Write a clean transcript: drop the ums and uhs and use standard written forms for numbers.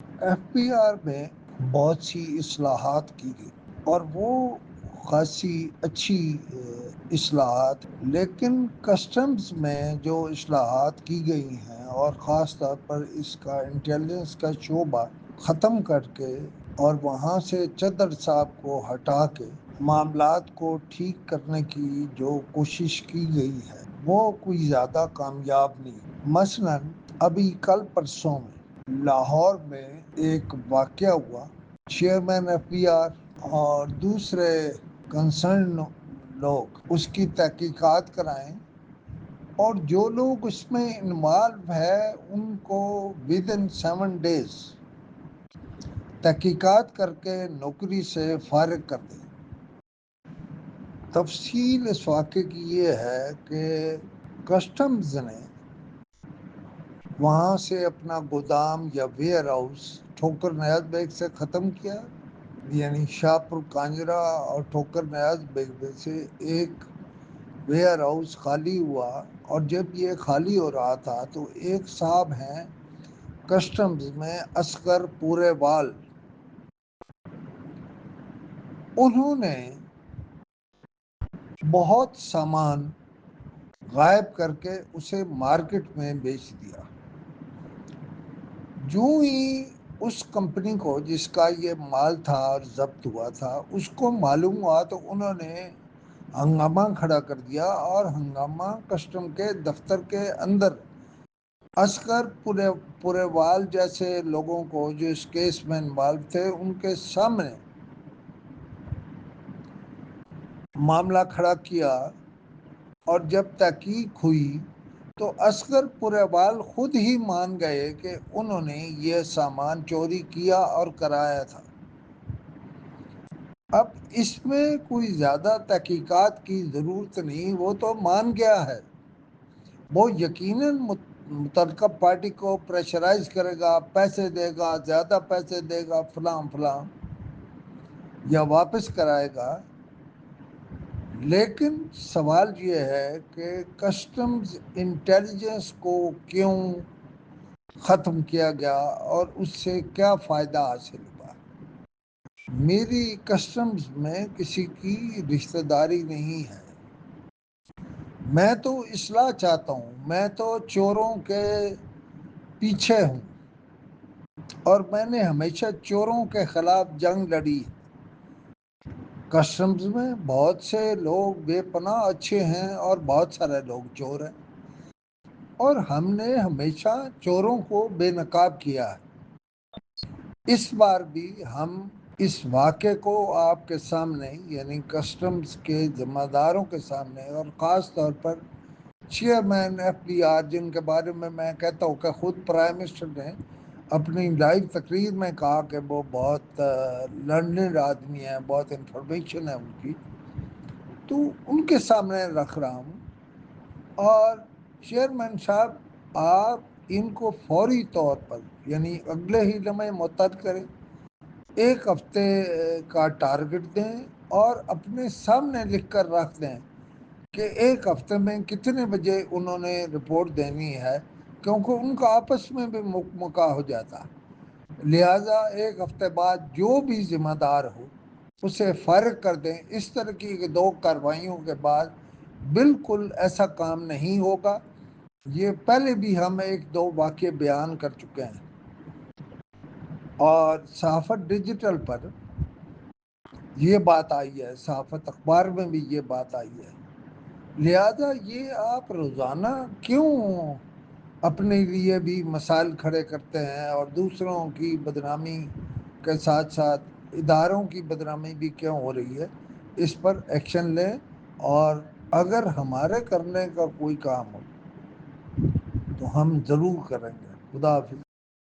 F P R میں بہت سی اصلاحات کی گئی اور وہ خاصی اچھی اصلاحات، لیکن کسٹمز میں جو اصلاحات کی گئی ہیں اور خاص طور پر اس کا انٹیلیجنس کا شعبہ ختم کر کے اور وہاں سے چدر صاحب کو ہٹا کے معاملات کو ٹھیک کرنے کی جو کوشش کی گئی ہے وہ کوئی زیادہ کامیاب نہیں۔ مثلاً ابھی کل پرسوں میں لاہور میں ایک واقعہ ہوا، چیئرمین ایف پی آر اور دوسرے کنسرن لوگ اس کی تحقیقات کرائیں اور جو لوگ اس میں انوالو ہے ان کو ودن 7 days تحقیقات کر کے نوکری سے فارغ کر دیں۔ تفصیل اس واقعے کی یہ ہے کہ کسٹمز نے وہاں سے اپنا گودام یا ویئر ہاؤس ٹھوکر نیاز بیگ سے ختم کیا، یعنی شاہپور کانجرا اور ٹھوکر نیاز بیگ میں سے ایک ویئر ہاؤس خالی ہوا، اور جب یہ خالی ہو رہا تھا تو ایک صاحب ہیں کسٹمز میں اصغر پورے وال، انہوں نے بہت سامان غائب کر کے اسے مارکیٹ میں بیچ دیا۔ جو ہی اس کمپنی کو جس کا یہ مال تھا اور ضبط ہوا تھا اس کو معلوم ہوا تو انہوں نے ہنگامہ کھڑا کر دیا، اور ہنگامہ کسٹم کے دفتر کے اندر اصغر پورے وال جیسے لوگوں کو جو اس کیس میں انوالو تھے ان کے سامنے معاملہ کھڑا کیا، اور جب تحقیق ہوئی تو اصغر پورے وال خود ہی مان گئے کہ انہوں نے یہ سامان چوری کیا اور کرایا تھا۔ اب اس میں کوئی زیادہ تحقیقات کی ضرورت نہیں، وہ تو مان گیا ہے، وہ یقیناً متعلقہ پارٹی کو پریشرائز کرے گا، پیسے دے گا، زیادہ پیسے دے گا، فلاں فلاں، یا واپس کرائے گا۔ لیکن سوال یہ ہے کہ کسٹمز انٹیلیجنس کو کیوں ختم کیا گیا اور اس سے کیا فائدہ حاصل ہوا؟ میری کسٹمز میں کسی کی رشتہ داری نہیں ہے، میں تو اصلاح چاہتا ہوں، میں تو چوروں کے پیچھے ہوں اور میں نے ہمیشہ چوروں کے خلاف جنگ لڑی۔ کسٹمز میں بہت سے لوگ بے پناہ اچھے ہیں اور بہت سارے لوگ چور ہیں، اور ہم نے ہمیشہ چوروں کو بے نقاب کیا ہے۔ اس بار بھی ہم اس واقعے کو آپ کے سامنے، یعنی کسٹمز کے ذمہ داروں کے سامنے، اور خاص طور پر چیئرمین ایف پی آر، جن کے بارے میں کہتا ہوں کہ خود پرائم منسٹر نے اپنی لائیو تقریر میں کہا کہ وہ بہت لرنڈ آدمی ہیں، بہت انفارمیشن ہے ان کی، تو ان کے سامنے رکھ رہا ہوں۔ اور چیئرمین صاحب، آپ ان کو فوری طور پر، یعنی اگلے ہی لمحے معطل کریں، 1 ہفتے کا ٹارگٹ دیں اور اپنے سامنے لکھ کر رکھ دیں کہ 1 ہفتے میں کتنے بجے انہوں نے رپورٹ دینی ہے، کیونکہ ان کا آپس میں بھی مکمکا ہو جاتا۔ لہٰذا 1 ہفتے بعد جو بھی ذمہ دار ہو اسے فارغ کر دیں۔ اس طرح کی 2 کارروائیوں کے بعد بالکل ایسا کام نہیں ہوگا۔ یہ پہلے بھی ہم 1-2 واقعے بیان کر چکے ہیں، اور صحافت ڈیجیٹل پر یہ بات آئی ہے، صحافت اخبار میں بھی یہ بات آئی ہے۔ لہذا یہ آپ روزانہ کیوں اپنے لیے بھی مسائل کھڑے کرتے ہیں اور دوسروں کی بدنامی کے ساتھ ساتھ اداروں کی بدنامی بھی کیوں ہو رہی ہے؟ اس پر ایکشن لیں، اور اگر ہمارے کرنے کا کوئی کام ہو تو ہم ضرور کریں گے۔ خدا حافظ۔